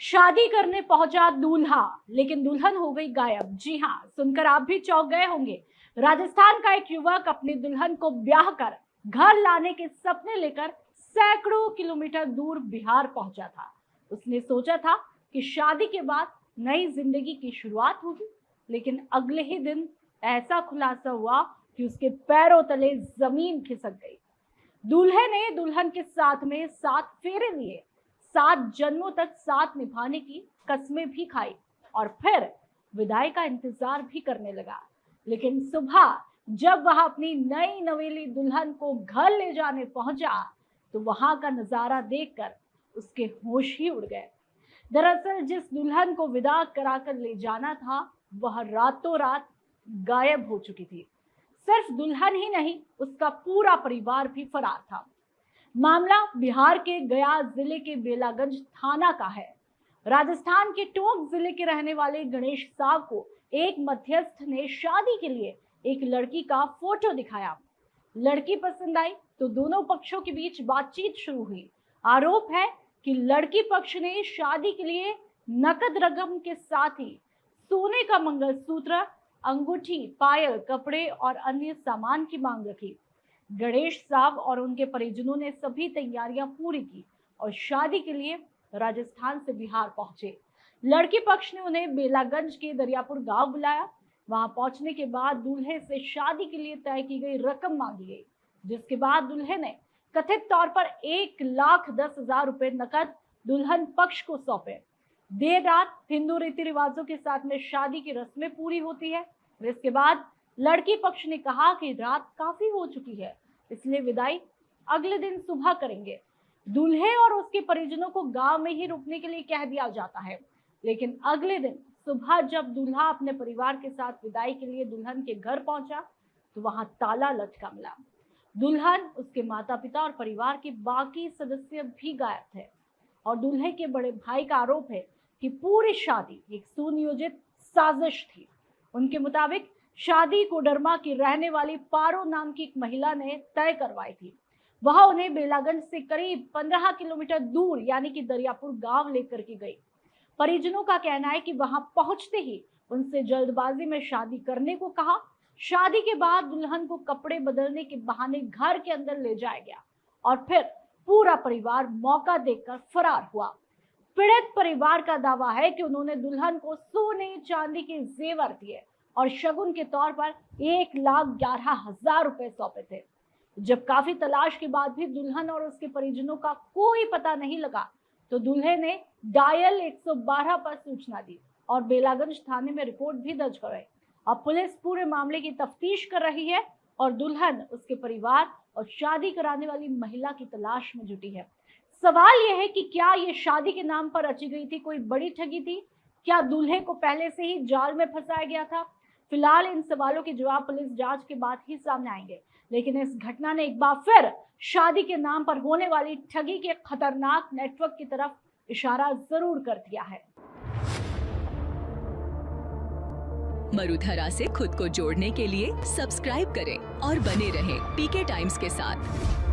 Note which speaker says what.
Speaker 1: शादी करने पहुंचा दूल्हा, लेकिन दुल्हन हो गई गायब। जी हाँ, सुनकर आप भी चौंक गए होंगे। राजस्थान का एक युवक अपनी दुल्हन को ब्याह कर घर लाने के सपने लेकर सैकड़ों किलोमीटर दूर बिहार पहुंचा था। उसने सोचा था कि शादी के बाद नई जिंदगी की शुरुआत होगी, लेकिन अगले ही दिन ऐसा खुलासा हुआ कि उसके पैरों तले जमीन खिसक गई। दूल्हे ने दुल्हन के साथ में 7 फेरे लिए, 7 जन्मों तक साथ निभाने की कस्में भी खाई और फिर विदाई का इंतजार भी करने लगा। लेकिन सुबह जब वह अपनी नई नवेली दुल्हन को घर ले जाने पहुंचा तो वहां का नजारा देखकर उसके होश ही उड़ गए। दरअसल जिस दुल्हन को विदा कराकर ले जाना था वह रातों रात गायब हो चुकी थी। सिर्फ दुल्हन ही नहीं, उसका पूरा परिवार भी फरार था। मामला बिहार के गया जिले के बेलागंज थाना का है। राजस्थान के टोंक जिले के रहने वाले गणेश साव को एक मध्यस्थ ने शादी के लिए एक लड़की का फोटो दिखाया। लड़की पसंद आई तो दोनों पक्षों के बीच बातचीत शुरू हुई। आरोप है कि लड़की पक्ष ने शादी के लिए नकद रकम के साथ ही सोने का मंगलसूत्र, अंगूठी, पायल, कपड़े और अन्य सामान की मांग रखी। गणेश साव और उनके परिजनों ने सभी तैयारियां पूरी की और शादी के लिए राजस्थान से बिहार पहुंचे। लड़की पक्ष ने उन्हें बेलागंज के दरियापुर गांव बुलाया। वहां पहुंचने के बाद दूल्हे से शादी के लिए तय की गई रकम मांगी गई, जिसके बाद दूल्हे ने कथित तौर पर 1,10,000 रुपए नकद दुल्हन पक्ष को सौंपे। देर रात हिंदू रीति रिवाजों के साथ में शादी की रस्में पूरी होती है। इसके बाद लड़की पक्ष ने कहा कि रात काफी हो चुकी है, इसलिए विदाई अगले दिन सुबह करेंगे। दूल्हे और उसके परिजनों को गांव में ही रुकने के लिए कह दिया जाता है, लेकिन अगले दिन सुबह जब दूल्हा अपने परिवार के साथ विदाई के लिए दुल्हन के घर पहुंचा तो वहां ताला लटका मिला। दुल्हन, उसके माता पिता और परिवार के बाकी सदस्य भी गायब थे और दूल्हे के बड़े भाई का आरोप है कि पूरी शादी एक सुनियोजित साजिश थी। उनके मुताबिक शादी कोडरमा की रहने वाली पारो नाम की एक महिला ने तय करवाई थी। वह उन्हें बेलागंज से करीब 15 किलोमीटर दूर यानी कि दरियापुर गांव लेकर के गई। परिजनों का कहना है कि वहां पहुंचते ही उनसे जल्दबाजी में शादी करने को कहा। शादी के बाद दुल्हन को कपड़े बदलने के बहाने घर के अंदर ले जाया गया और फिर पूरा परिवार मौका देखकर फरार हुआ। पीड़ित परिवार का दावा है कि उन्होंने दुल्हन को सोने चांदी के जेवर दिए और शगुन के तौर पर 1,11,000 रुपए सौंपे थे। जब काफी तलाश के बाद भी दुल्हन और उसके परिजनों का कोई पता नहीं लगा तो दूल्हे ने डायल 112 पर सूचना दी और बेलागंज थाने में रिपोर्ट भी दर्ज कराई। अब पुलिस पूरे मामले की तफ्तीश कर रही है और दुल्हन, उसके परिवार और शादी कराने वाली महिला की तलाश में जुटी है। सवाल यह है कि क्या ये शादी के नाम पर रची गई थी कोई बड़ी ठगी थी? क्या दूल्हे को पहले से ही जाल में फंसाया गया था? फिलहाल इन सवालों के जवाब पुलिस जांच के बाद ही सामने आएंगे, लेकिन इस घटना ने एक बार फिर शादी के नाम पर होने वाली ठगी के खतरनाक नेटवर्क की तरफ इशारा जरूर कर दिया है।
Speaker 2: मरुधरा से खुद को जोड़ने के लिए सब्सक्राइब करें और बने रहें पीके टाइम्स के साथ।